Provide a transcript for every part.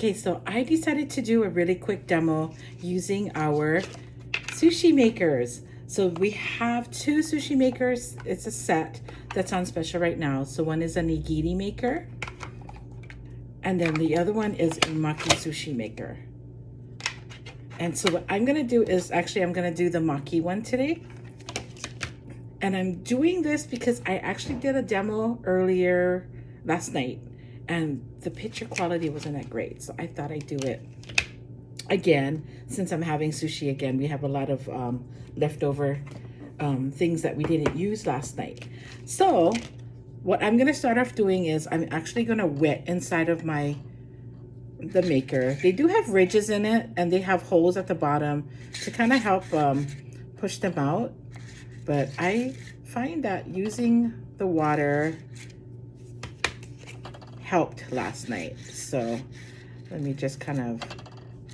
Okay, so I decided to do a really quick demo using our sushi makers. So we have two sushi makers. It's a set that's on special right now. So one is a Nigiri maker, and then the other one is a Maki sushi maker. And so what I'm gonna do is, actually I'm gonna do the Maki one today. And I'm doing this because I actually did a demo earlier last night and the picture quality wasn't that great. So I thought I'd do it again. Since I'm having sushi again, we have a lot of leftover things that we didn't use last night. So what I'm gonna start off doing is I'm actually gonna wet inside of the maker. They do have ridges in it and they have holes at the bottom to kind of help push them out. But I find that using the water helped last night. So let me just kind of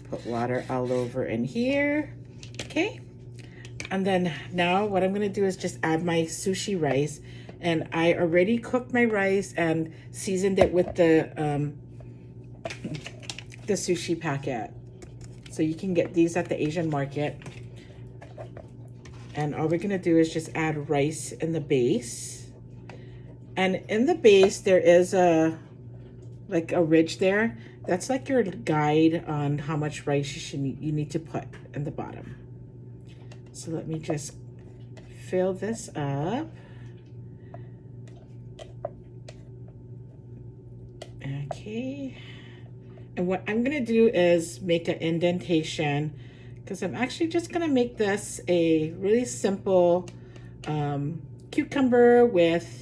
put water all over in here. Okay. And then now what I'm gonna do is just add my sushi rice. And I already cooked my rice and seasoned it with the sushi packet. So you can get these at the Asian market. And all we're gonna do is just add rice in the base. And in the base, there is like a ridge there. That's like your guide on how much rice you need to put in the bottom. So let me just fill this up. Okay. And what I'm gonna do is make an indentation, because I'm actually just gonna make this a really simple cucumber with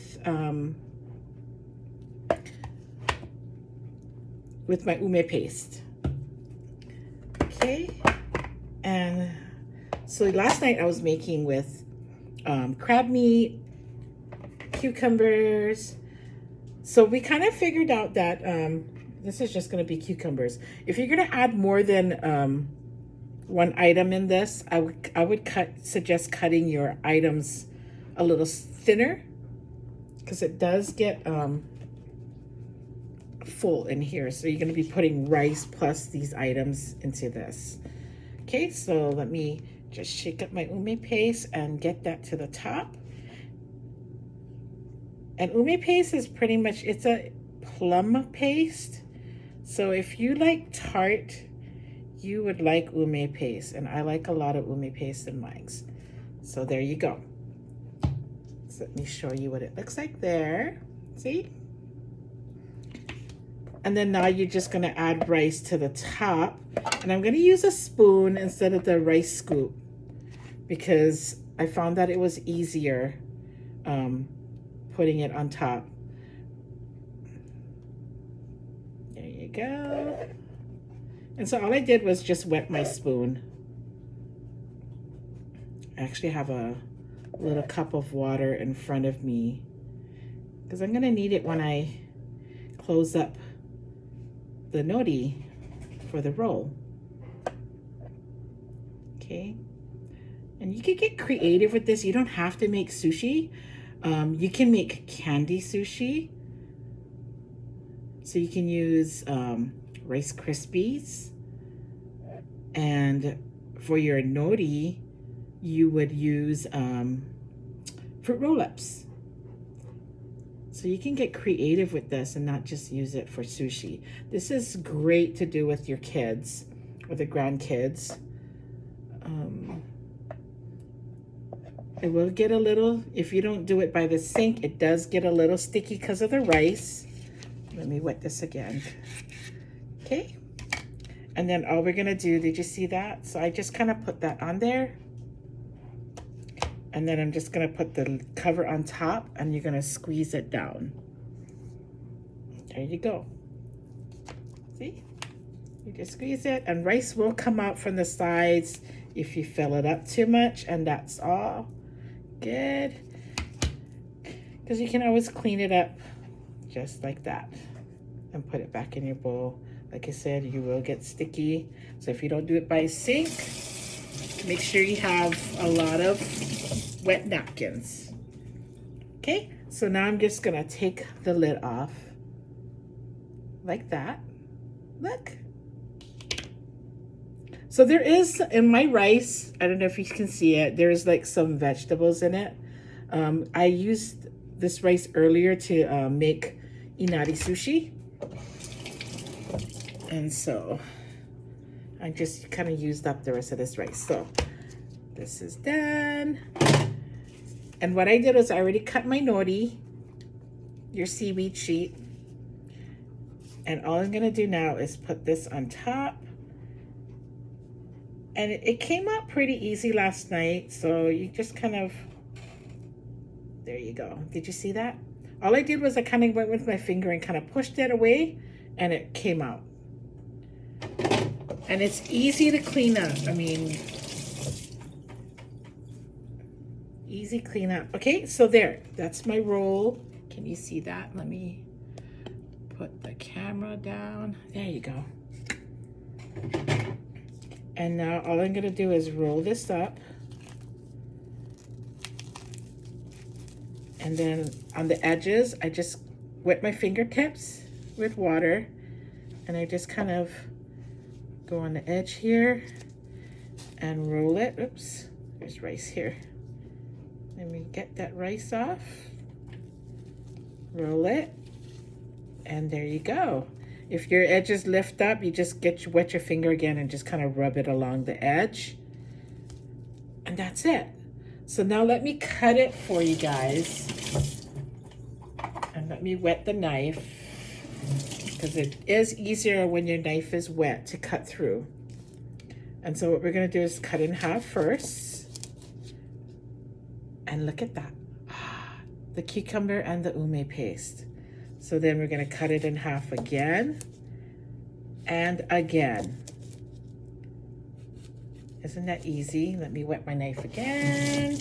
my ume paste. Okay, and so last night I was making with crab meat, cucumbers. So we kind of figured out that this is just gonna be cucumbers. If you're gonna add more than one item in this, I would suggest cutting your items a little thinner, because it does get full in here. So you're going to be putting rice plus these items into this. Okay, so let me just shake up my ume paste and get that to the top. And ume paste is pretty much, it's a plum paste. So if you like tart, you would like ume paste, and I like a lot of ume paste in mine. So there you go. So let me show you what it looks like there. See? And then now you're just gonna add rice to the top. And I'm gonna use a spoon instead of the rice scoop, because I found that it was easier putting it on top. There you go. And so all I did was just wet my spoon. I actually have a little cup of water in front of me, because I'm gonna need it when I close up the nori for the roll. Okay, and you could get creative with this. You don't have to make sushi. You can make candy sushi. So you can use Rice Krispies, and for your nori you would use fruit roll-ups. So you can get creative with this and not just use it for sushi. This is great to do with your kids or the grandkids. It will get a little, if you don't do it by the sink, it does get a little sticky because of the rice. Let me wet this again. Okay. And then all we're gonna do, did you see that? So I just kind of put that on there. And then I'm just gonna put the cover on top, and you're gonna squeeze it down. There you go. See? You just squeeze it, and rice will come out from the sides if you fill it up too much, and that's all. Good. Because you can always clean it up just like that and put it back in your bowl. Like I said, you will get sticky. So if you don't do it by sink, make sure you have a lot of wet napkins. Okay, so now I'm just gonna take the lid off like that. Look, So there is, in my rice, I don't know if you can see it, there's like some vegetables in it. I used this rice earlier to make inari sushi. And so I just kind of used up the rest of this rice. So this is done. And what I did was I already cut my nori, your seaweed sheet. And all I'm gonna do now is put this on top. And it came out pretty easy last night. So you just kind of, there you go. Did you see that? All I did was I kind of went with my finger and kind of pushed it away and it came out. And it's easy to clean up. I mean, easy clean up. Okay, so there, that's my roll. Can you see that? Let me put the camera down. There you go. And now all I'm gonna do is roll this up. And then on the edges, I just wet my fingertips with water. And I just kind of go on the edge here and roll it. Oops, there's rice here. Let me get that rice off. Roll it. And there you go. If your edges lift up, you just wet your finger again and just kind of rub it along the edge. And that's it. So now let me cut it for you guys. And let me wet the knife, because it is easier when your knife is wet to cut through. And so what we're gonna do is cut in half first. And look at that. The cucumber and the ume paste. So then we're gonna cut it in half again and again. Isn't that easy? Let me wet my knife again.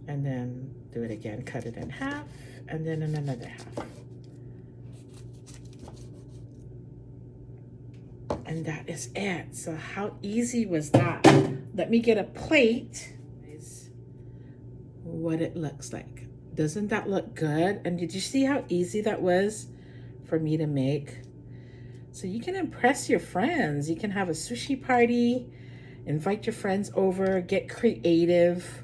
And then do it again, cut it in half, and then in another half. And that is it. So how easy was that? Let me get a plate. What it looks like. Doesn't that look good? And did you see how easy that was for me to make? So you can impress your friends. You can have a sushi party, invite your friends over, get creative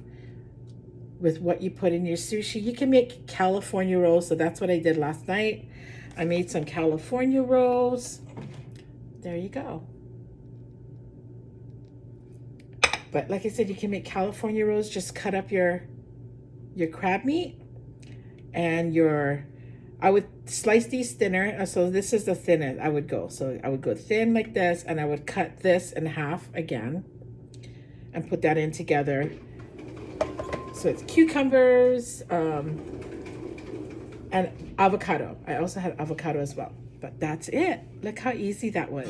with what you put in your sushi. You can make California rolls. So that's what I did last night. I made some California rolls. There you go. But like I said, you can make California rolls. Just cut up your crab meat and I would slice these thinner. So this is the thinnest I would go. So I would go thin like this, and I would cut this in half again and put that in together. So it's cucumbers and avocado. I also had avocado as well. But that's it. Look how easy that was.